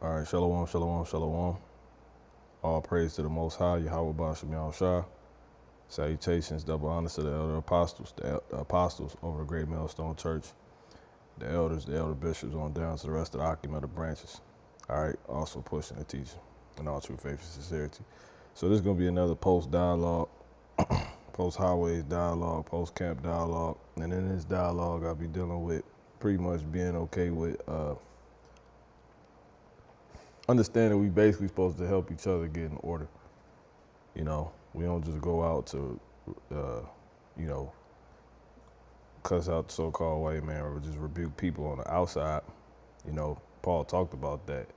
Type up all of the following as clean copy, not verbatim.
All right, shalom, shalom, shalom. All praise to the Most High, Yahweh Basham Yahushua. Salutations, double honors to the elder apostles, the apostles over the Great Millstone Church, the elders, the elder bishops, on down to the rest of the Akim of the branches. All right, also pushing and teaching in all true faith and sincerity. So this is going to be another post-dialogue, post-highways dialogue, post-camp dialogue. And in this dialogue, I'll be dealing with pretty much being okay with understanding we basically supposed to help each other get in order. You know, we don't just go out to, cuss out the so-called white man or just rebuke people on the outside. You know, Paul talked about that.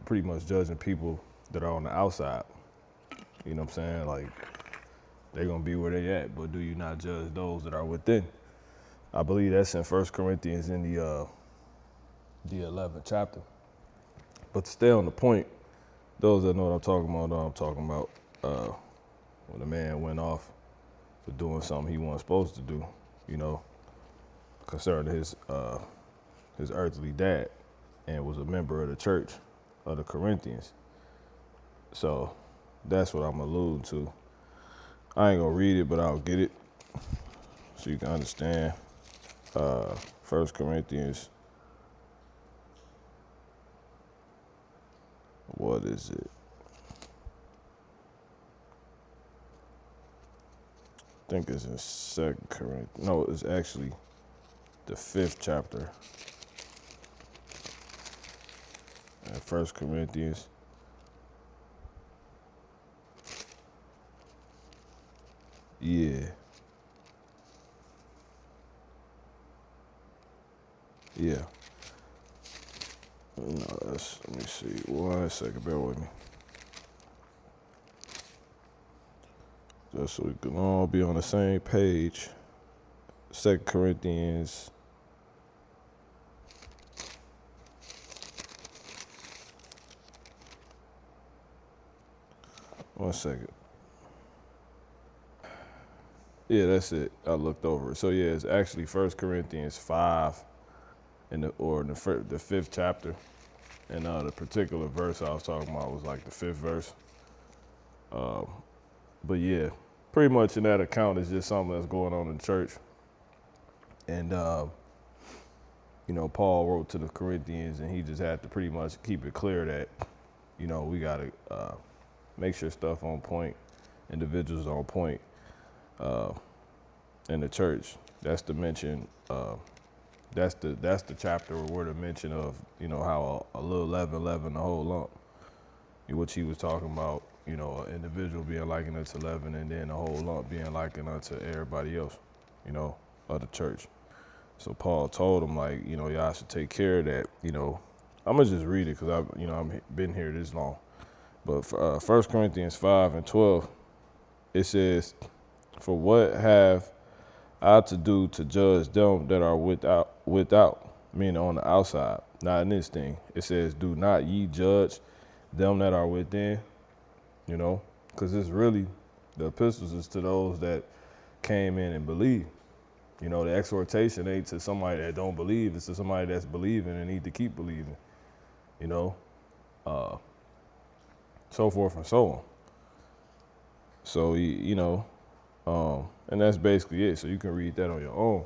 Pretty much judging people that are on the outside. You know what I'm saying? Like, they're going to be where they at, but do you not judge those that are within? I believe that's in 1 Corinthians in the 11th chapter. But to stay on the point, those that know what I'm talking about know what I'm talking about. When a man went off for doing something he wasn't supposed to do, you know, concerning his earthly dad, and was a member of the church of the Corinthians. So that's what I'm alluding to. I ain't gonna read it, but I'll get it so you can understand. 1 Corinthians, what is it? I think it's in 2 Corinthians. No, it's actually the 5th chapter. And 1 Corinthians. Yeah. Yeah. No, let me see. 1 second, bear with me. Just so we can all be on the same page. 2 Corinthians. One second. Yeah, that's it. I looked over it. So yeah, it's actually 1 Corinthians 5 in the 5th chapter. And the particular verse I was talking about was like the 5th verse. But yeah, pretty much in that account is just something that's going on in church. And, Paul wrote to the Corinthians, and he just had to pretty much keep it clear that, we got to make sure stuff on point, individuals on point in the church. That's the mention. That's the chapter where the mention of, how a little leaven the whole lump, which he was talking about. An individual being likened unto leaven, and then the whole lump being likened unto everybody else, of the church. So Paul told him, like, y'all should take care of that. I'm gonna just read it because I've been here this long. But for, 1 Corinthians 5:12, it says, "For what have I to do to judge them that are without, meaning on the outside, not in this thing." It says, "Do not ye judge them that are within." Because it's really, the epistles is to those that came in and believe. The exhortation ain't to somebody that don't believe, it's to somebody that's believing and need to keep believing, so forth and so on. So, and that's basically it. So you can read that on your own.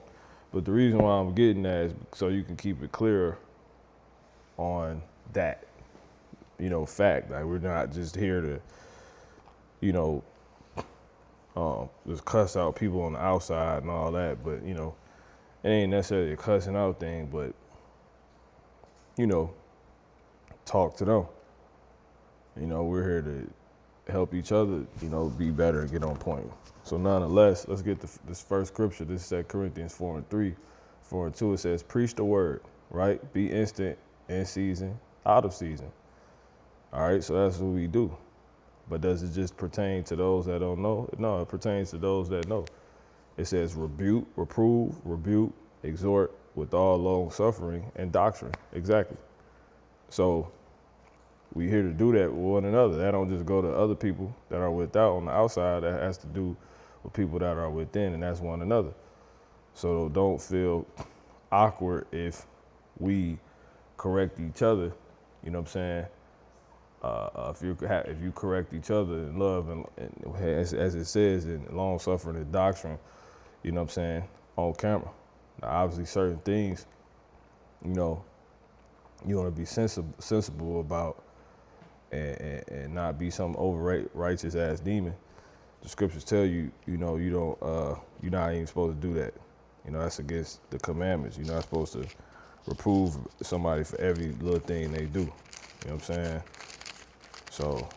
But the reason why I'm getting that is so you can keep it clear on that, fact. Like, we're not just here to, just cuss out people on the outside and all that, but it ain't necessarily a cussing out thing, but talk to them. We're here to help each other, be better and get on point. So nonetheless, let's get this first scripture. This is 2 Corinthians 4:3, 4:2. It says, "Preach the word," right? "Be instant, in season, out of season." All right, so that's what we do. But does it just pertain to those that don't know? No, it pertains to those that know. It says reprove, rebuke, exhort with all long suffering and doctrine. Exactly. So we here to do that with one another. That don't just go to other people that are without on the outside. That has to do with people that are within, and that's one another. So don't feel awkward if we correct each other. You know what I'm saying? If you correct each other in love and as it says in long suffering and doctrine, you know what I'm saying, on camera. Now, obviously, certain things, you know, you want to be sensible about and not be some over righteous ass demon. The scriptures tell you, you know, you're not even supposed to do that. You know, that's against the commandments. You're not supposed to reprove somebody for every little thing they do. You know what I'm saying? So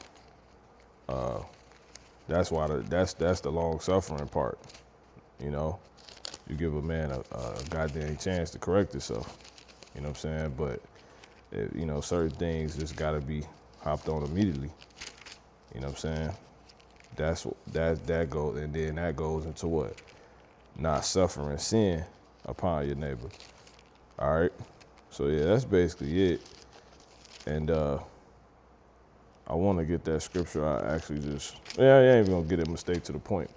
that's why that's the long suffering part. You know, you give a man a goddamn chance to correct himself. You know what I'm saying? But you know, certain things just gotta be hopped on immediately. You know what I'm saying? That goes, and then that goes into what? Not suffering sin upon your neighbor. All right. So yeah, that's basically it. And I want to get that scripture. I actually just, I ain't even gonna get it mistake to the point.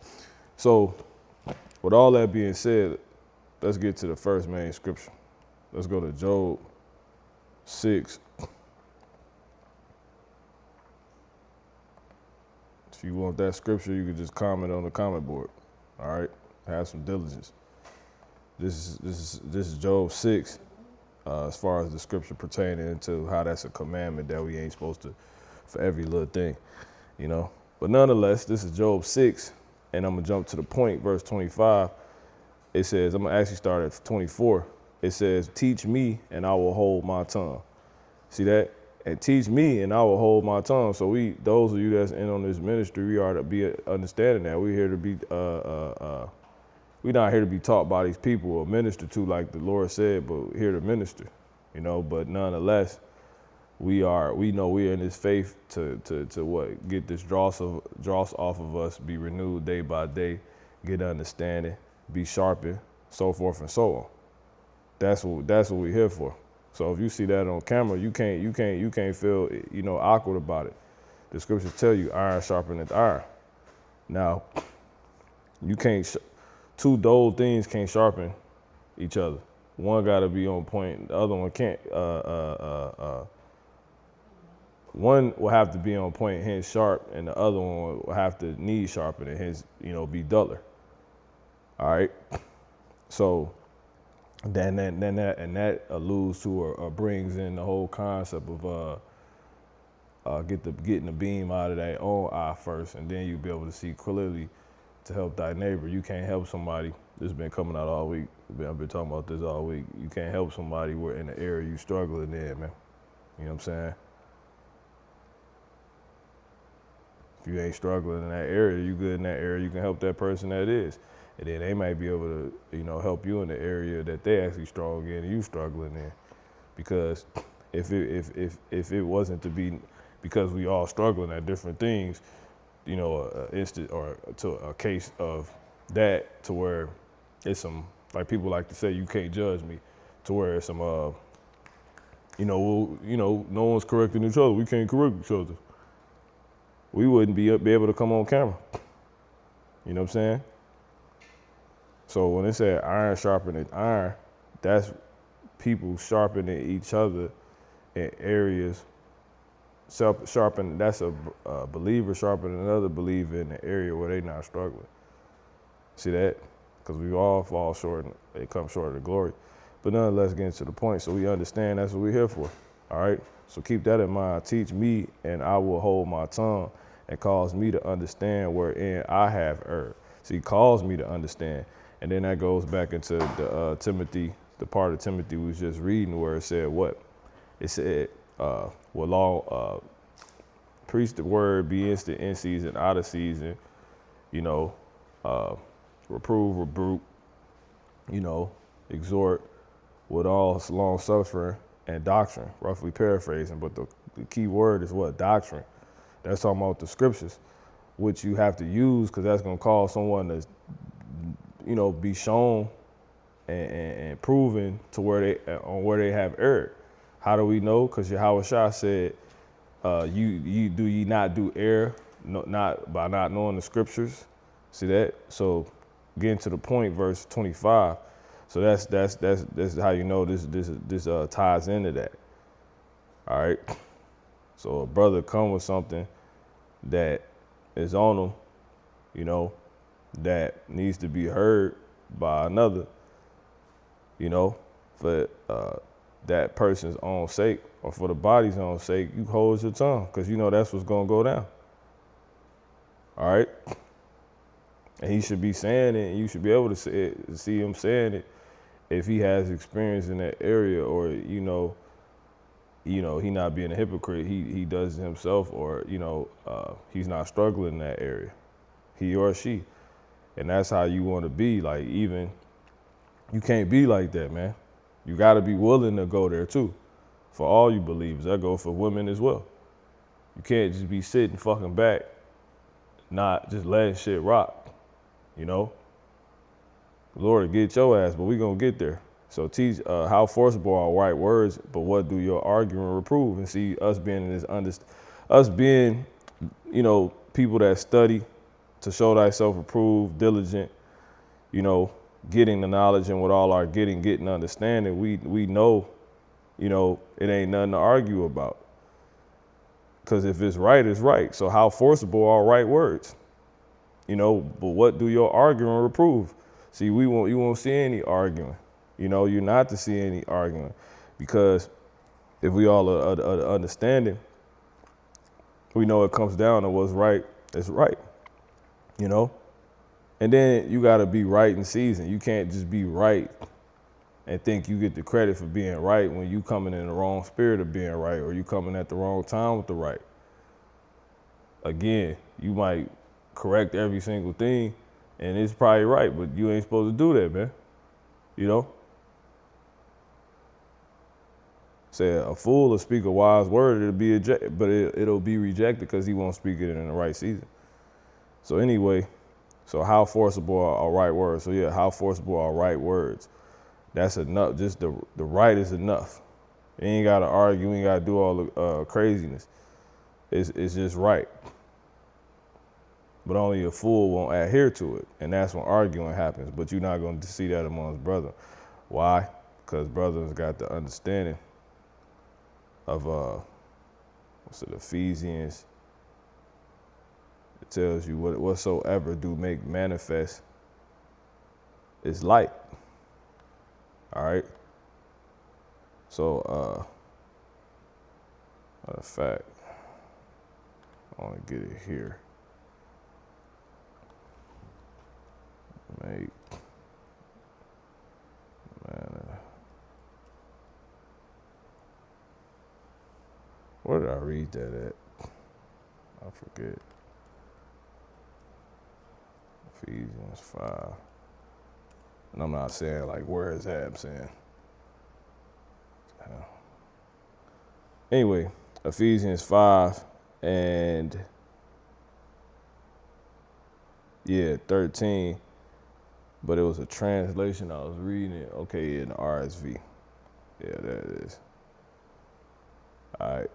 So with all that being said, let's get to the first main scripture. Let's go to Job 6. If you want that scripture, you can just comment on the comment board. All right, have some diligence. This is Job 6, as far as the scripture pertaining to how that's a commandment that we ain't supposed to for every little thing, you know. But nonetheless, this is Job 6, and I'm gonna jump to the point, verse 25. It says, I'm gonna actually start at 24. It says, "Teach me, and I will hold my tongue." See that? And teach me, and I will hold my tongue. So those of you that's in on this ministry, we are to be understanding that we're here to be, we're not here to be taught by these people or minister to, like the Lord said, but we're here to minister, you know. But nonetheless, we know we're in this faith to what? Get this dross off of us, be renewed day by day, get understanding, be sharpened, so forth and so on. That's what we're here for. So if you see that on camera, you can't feel, you know, awkward about it. The scriptures tell you iron sharpeneth iron. Now, you can't, two dull things can't sharpen each other. One got to be on point, the other one can't. One will have to be on point, hence sharp, and the other one will have to need sharpen and hence, you know, be duller. All right. So then that alludes to or brings in the whole concept of getting the beam out of that own eye first, and then you'll be able to see clearly to help thy neighbor. You can't help somebody. This has been coming out all week. I've been talking about this all week. You can't help somebody where in the area you struggling in, man. You know what I'm saying? If you ain't struggling in that area, you good in that area, you can help that person that is. And then they might be able to, you know, help you in the area that they actually strong in and you struggling in. Because if it wasn't to be because we all struggling at different things, you know, instant or to a case of that to where it's some, like people like to say, you can't judge me, to where it's some, no one's correcting each other. We can't correct each other. We wouldn't be able to come on camera. You know what I'm saying? So when it said iron sharpening iron, that's people sharpening each other in areas. That's a believer sharpening another believer in the area where they not struggling. See that? Because we all fall short and they come short of the glory. But nonetheless, getting to the point, so we understand that's what we're here for. All right? So keep that in mind. Teach me, and I will hold my tongue, and cause me to understand wherein I have erred. See, calls me to understand. And then that goes back into the Timothy, the part of Timothy we was just reading where it said what? It said, preach the word, be instant in season, out of season, you know, reprove, rebuke, you know, exhort with all long suffering and doctrine, roughly paraphrasing. But the key word is what? Doctrine. That's talking about the scriptures, which you have to use because that's going to cause someone to, you know, be shown and proven to where they have erred. How do we know? Because Yahweh Shah said, you do ye not do error, not by not knowing the scriptures. See that? So getting to the point, verse 25, So that's how you know this ties into that. All right. So a brother come with something that is on him, you know, that needs to be heard by another, you know, for that person's own sake or for the body's own sake, you hold your tongue because you know that's what's gonna go down. All right. And he should be saying it, and you should be able to see him saying it if he has experience in that area, or he not being a hypocrite. He does it himself, or he's not struggling in that area, he or she. And that's how you want to be. Like, even you can't be like that, man. You got to be willing to go there too. For all you believers, that go for women as well. You can't just be sitting fucking back, not just letting shit rock. You know, Lord, get your ass, but we gonna get there. So teach how forcible are right words, but what do your argument reprove? And see, us being in this us being, people that study to show thyself approved, diligent, getting the knowledge, and with all our getting understanding, we know, it ain't nothing to argue about. Because if it's right, it's right. So how forcible are right words? But what do your argument reprove? See, you won't see any arguing. You're not to see any arguing, because if we all are understanding, we know it comes down to what's right. It's right, And then you got to be right in season. You can't just be right and think you get the credit for being right when you coming in the wrong spirit of being right, or you coming at the wrong time with the right. Again, you might correct every single thing, and it's probably right, but you ain't supposed to do that, man. Say a fool will speak a wise word, it'll be rejected because he won't speak it in the right season. So anyway, so how forcible are right words? So yeah, how forcible are right words? That's enough. Just the right is enough. You ain't gotta argue. You ain't gotta do all the craziness. It's just right. But only a fool won't adhere to it, and that's when arguing happens. But you're not going to see that amongst brothers. Why? Because brothers got the understanding of Ephesians. It tells you whatsoever do make manifest is light. All right. So, matter of fact, I want to get it here. Where did I read that at? I forget. Ephesians 5. And I'm not saying like where is that, I'm saying. Anyway, Ephesians 5 and 13. But it was a translation. I was reading it. Okay, in the RSV. Yeah, there it is. All right.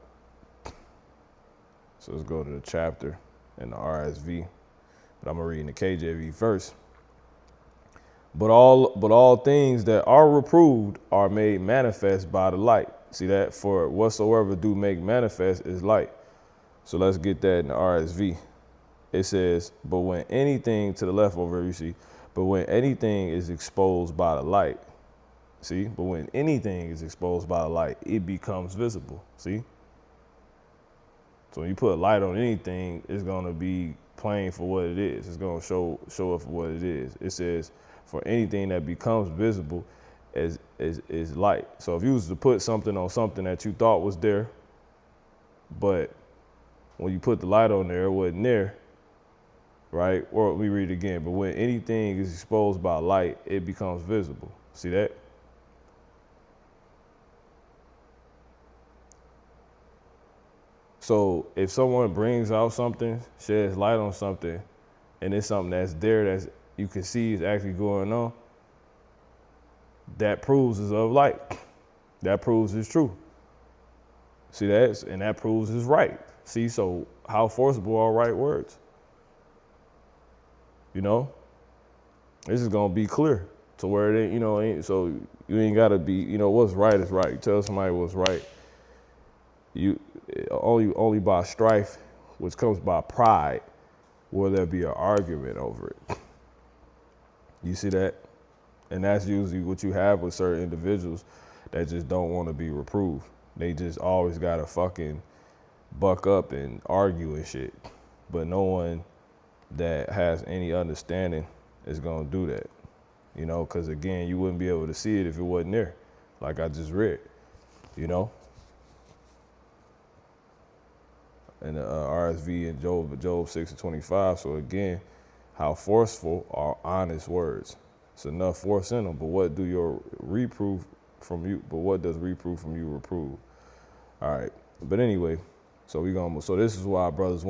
So let's go to the chapter in the RSV. But I'm gonna read in the KJV first. But all things that are reproved are made manifest by the light. See that? For whatsoever do make manifest is light. So let's get that in the RSV. It says, but when anything to the left over, you see. But when anything is exposed by the light, see? But when anything is exposed by the light, it becomes visible, see? So when you put light on anything, it's going to be plain for what it is. It's going to show up for what it is. It says, for anything that becomes visible is light. So if you was to put something on something that you thought was there, but when you put the light on there, it wasn't there, right? Or let me read it again. But when anything is exposed by light, it becomes visible. See that? So if someone brings out something, sheds light on something, and it's something that's there that you can see is actually going on, that proves it's of light. That proves it's true. See that? And that proves it's right. See, so how forcible are right words? This is going to be clear to where it ain't, so you ain't gotta be, what's right is right. You tell somebody what's right. You only by strife, which comes by pride, will there be an argument over it. You see that? And that's usually what you have with certain individuals that just don't want to be reproved. They just always gotta fucking buck up and argue and shit. But no one that has any understanding is gonna do that. Because again, you wouldn't be able to see it if it wasn't there, like I just read, And the RSV in Job 6:25. So again, how forceful are honest words? It's enough force in them. But what do your reprove from you? But what does reprove from you reprove? All right. But anyway, so this is why brothers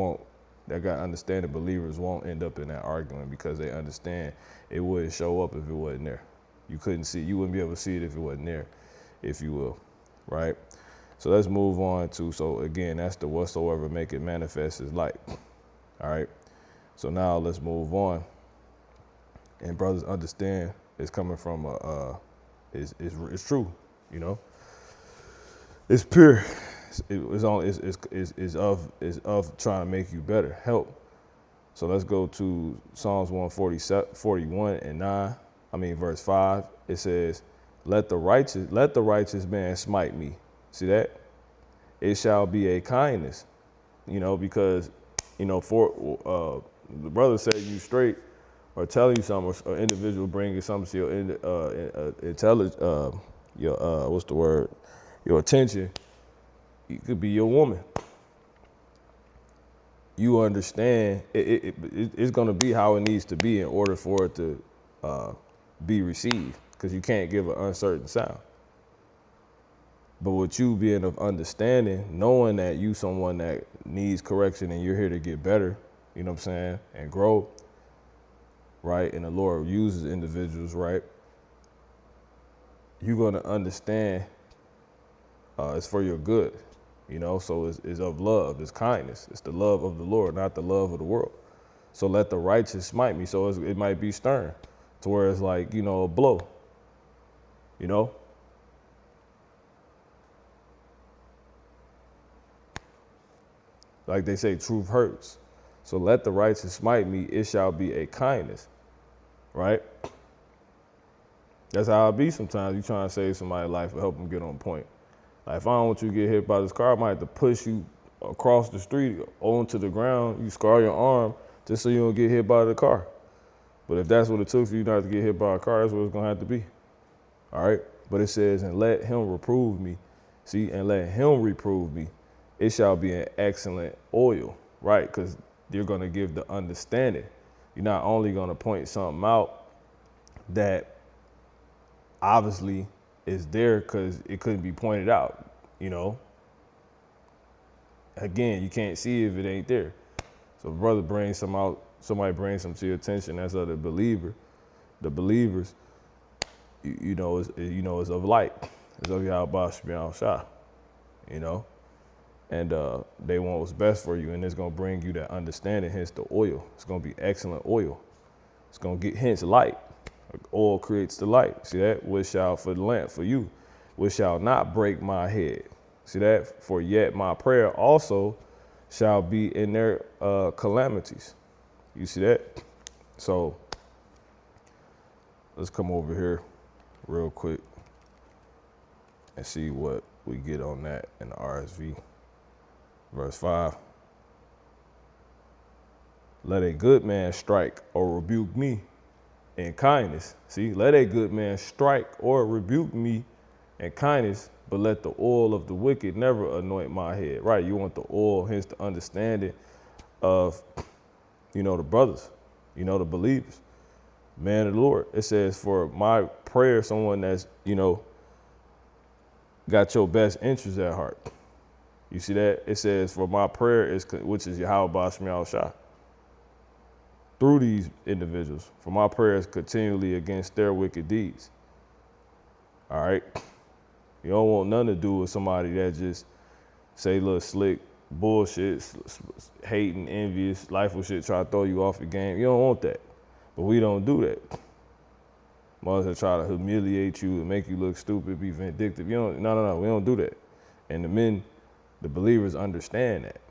that got understanding believers won't end up in that argument, because they understand it wouldn't show up if it wasn't there. You wouldn't be able to see it if it wasn't there, if you will, right? So let's move on so again, that's the whatsoever make it manifest is light. All right. So now let's move on. And brothers understand it's coming from it's true, It's pure. It's of trying to make you better, help. So let's go to Psalms 141 and 9. Verse 5. It says, let the righteous man smite me. See that? It shall be a kindness, because, for the brother said you straight or telling you something, or individual bringing something to your intelligence, your attention. It could be your woman. You understand it's going to be how it needs to be in order for it to be received, because you can't give an uncertain sound. But with you being of understanding, knowing that you someone that needs correction and you're here to get better, and grow, right? And the Lord uses individuals, right? You're going to understand it's for your good, so it's of love, it's kindness. It's the love of the Lord, not the love of the world. So let the righteous smite me. So it might be stern to where it's like, a blow, Like they say, truth hurts. So let the righteous smite me, it shall be a kindness, right? That's how it be sometimes. You trying to save somebody's life or help them get on point. Like if I don't want you to get hit by this car, I might have to push you across the street onto the ground. You scar your arm just so you don't get hit by the car. But if that's what it took for you not to get hit by a car, that's what it's going to have to be. All right? But it says, and let him reprove me. See, and let him reprove me. It shall be an excellent oil, right? Because you're going to give the understanding. You're not only going to point something out that obviously is there because it couldn't be pointed out, Again, you can't see if it ain't there. So if brother brings some out, somebody brings some to your attention as of the believers, it's of light. It's of Yahweh Shemiah Shah, And they want what's best for you, and it's going to bring you that understanding, hence the oil. It's going to be excellent oil. It's going to get, hence light. Oil creates the light. See that? Which shall, for the lamp, for you, which shall not break my head. See that? For yet my prayer also shall be in their calamities. You see that? So let's come over here real quick and see what we get on that in the RSV. Verse 5. Let a good man strike or rebuke me in kindness. See, let a good man strike or rebuke me in kindness, but let the oil of the wicked never anoint my head. Right? You want the oil, hence the understanding of, the brothers, the believers, man of the Lord. It says, for my prayer, someone that's, got your best interests at heart. You see that? It says, for my prayer is, which is Yahweh Shemiah Shah. Through these individuals, for my prayers continually against their wicked deeds. All right? You don't want nothing to do with somebody that just say little slick bullshit, hating, envious, lifeful shit, try to throw you off the game. You don't want that. But we don't do that. Mothers that try to humiliate you and make you look stupid, be vindictive. No, we don't do that. And the men, the believers understand that.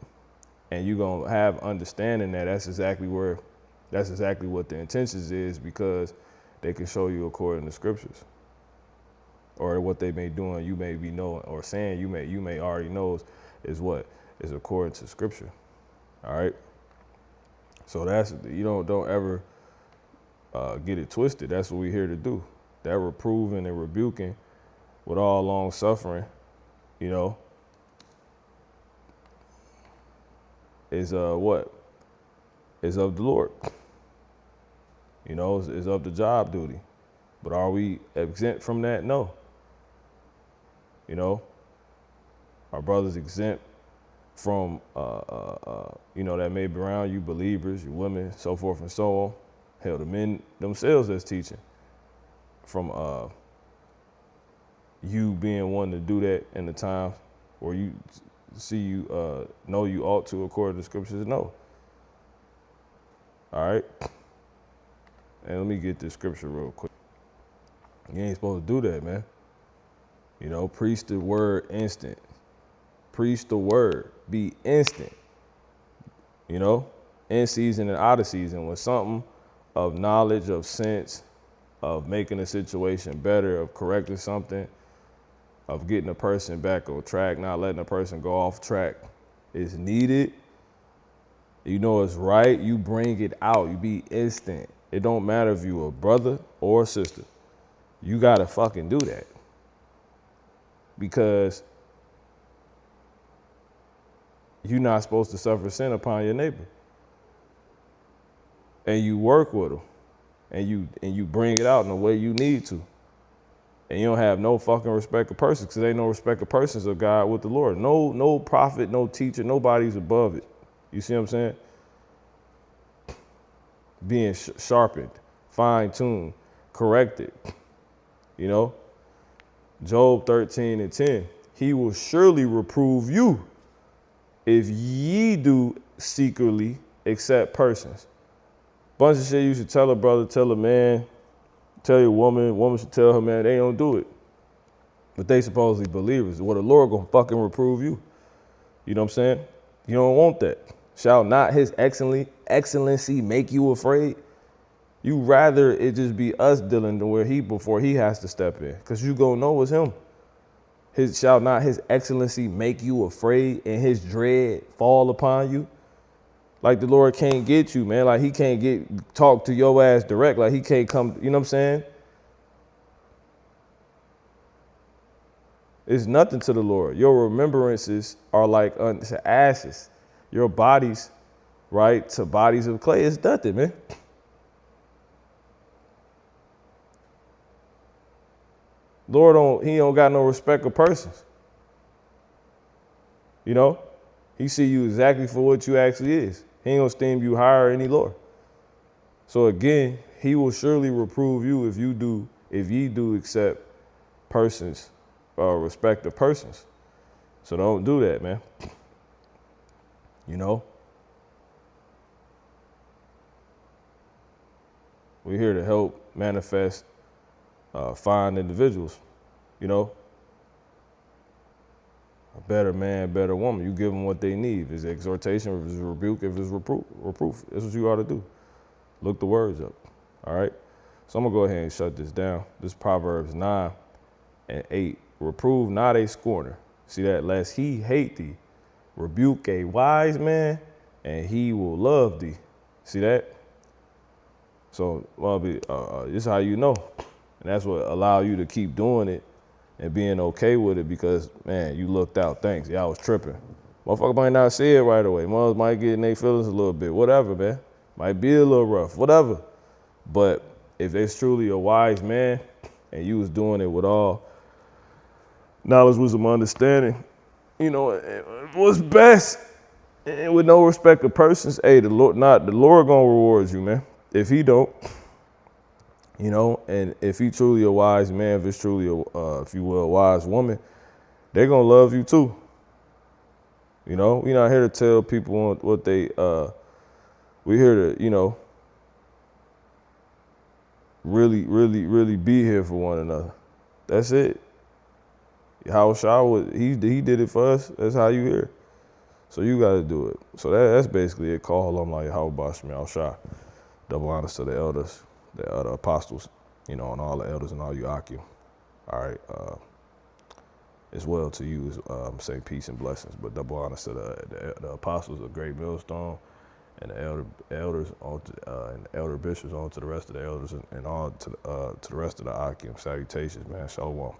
And you're going to have understanding that that's exactly what the intentions is, because they can show you according to scriptures. Or what they may do and you may be knowing, or saying you may already know is what is according to scripture. All right. So don't ever get it twisted. That's what we're here to do. That reproving and rebuking with all long suffering, is what? Is of the Lord. Is of the job duty. But are we exempt from that? No. Our brothers exempt from, that may be around you, believers, you women, so forth and so on. Hell, the men themselves that's teaching from you being one to do that in the time where you see you know you ought to according to scriptures. No. All right. And let me get this scripture real quick. You ain't supposed to do that, man. Preach the word instant. Preach the word. Be instant. In season and out of season, with something of knowledge, of sense, of making a situation better, of correcting something, of getting a person back on track, not letting a person go off track is needed. It's right. You bring it out. You be instant. It don't matter if you a brother or a sister. You got to fucking do that. Because you're not supposed to suffer sin upon your neighbor. And you work with them. And you bring it out in the way you need to. And you don't have no fucking respect of persons, because there ain't no respect of persons of God with the Lord. No prophet, no teacher, nobody's above it. You see what I'm saying? Being sharpened, fine-tuned, corrected. Job 13:10. He will surely reprove you if ye do secretly accept persons. Bunch of shit you should tell a brother, tell a man, tell your woman should tell her man. They don't do it. But they supposedly believers. Well, the Lord gonna fucking reprove you. You know what I'm saying? You don't want that. Shall not his excellency make you afraid? You rather it just be us dealing before he has to step in. Because you gonna know it's him. Shall not his excellency make you afraid and his dread fall upon you? Like the Lord can't get you, man. Like he can't talk to your ass direct. Like he can't come, you know what I'm saying? It's nothing to the Lord. Your remembrances are like unto ashes. Your bodies, right, to bodies of clay. It's nothing, man. Lord he don't got no respect of persons. He see you exactly for what you actually is. He ain't gonna esteem you higher any lower. So again, he will surely reprove you if ye do accept persons, respect of persons. So don't do that, man. We're here to help manifest, find individuals, a better man, better woman. You give them what they need. If it's exhortation, if it's rebuke, if it's reproof. That's what you ought to do. Look the words up. All right. So I'm going to go ahead and shut this down. This Proverbs 9:8. Reprove not a scorner. See that? Lest he hate thee. Rebuke a wise man, and he will love thee. See that? So, this is how you know. And that's what allow you to keep doing it and being okay with it, because, man, you looked out. Thanks. Yeah, I was tripping. Motherfucker might not see it right away. Mothers might get in their feelings a little bit. Whatever, man. Might be a little rough. Whatever. But if it's truly a wise man and you was doing it with all knowledge, wisdom, understanding, what's best, and with no respect of persons, hey, the Lord gonna reward you, man. If he don't, and if he truly a wise man, if it's truly if you will, a wise woman, they're gonna love you too. We're not here to tell people what they. We're here to, really be here for one another. That's it. How Shah was, he did it for us. That's how you here. So you got to do it. So that's basically it. Call them like how Bashmi Al Shah. Double honors to the elders, the other apostles, and all the elders and all you Akim. All right. As well to you, say peace and blessings. But double honors to the apostles, a great millstone, and the elders on and the elder bishops on to the rest of the elders and all to the rest of the Akim. Salutations, man. Shalom.